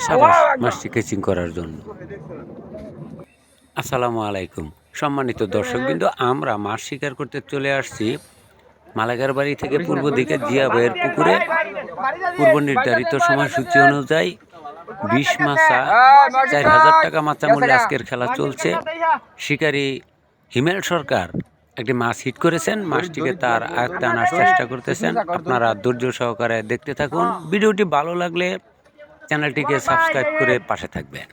সাবাস মাছটি কেচিং করার জন্য। আসসালামু আলাইকুম সম্মানিত দর্শকবৃন্দ, আমরা মাছ শিকার করতে চলে আসছি মালাগার বাড়ি থেকে পূর্ব দিকে জিয়া ভাইয়ের পুকুরে। পূর্ব নির্ধারিত সময়সূচি অনুযায়ী 20 মাছা 4000 টাকা মাচা মূল্যে আজকের খেলা চলছে। শিকারী হিমেল সরকার একটি মাছ হিট করেছেন, মাছটিকে তার আয়ত্তে আনার চেষ্টা করতেছেন। আপনারা ধৈর্য সহকারে দেখতে থাকুন। ভিডিওটি ভালো লাগলে চ্যানেলটিকে সাবস্ক্রাইব করে পাশে থাকবেন।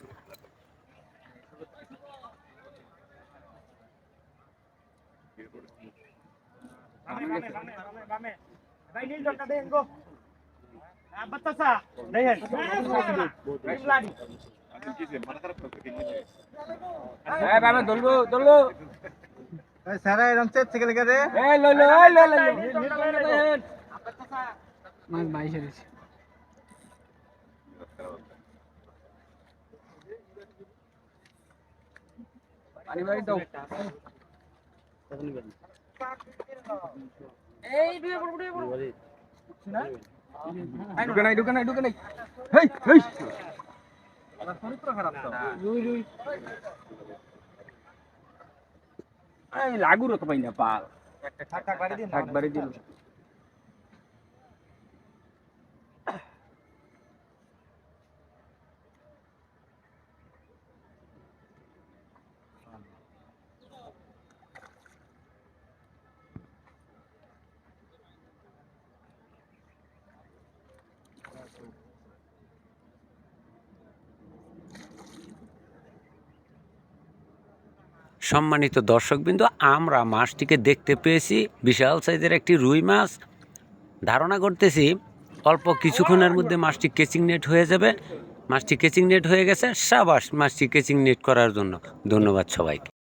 লাগুর তো পাই না পাল একবারে দিল। সম্মানিত দর্শকবৃন্দ, আমরা মাছটিকে দেখতে পেয়েছি। বিশাল সাইজের একটি রুই মাছ। ধারণা করতেছি অল্প কিছুক্ষণের মধ্যে মাছটি কেচিং নেট হয়ে যাবে। মাছটি কেচিং নেট হয়ে গেছে। সাবাস মাছটি কেচিং নেট করার জন্য। ধন্যবাদ সবাইকে।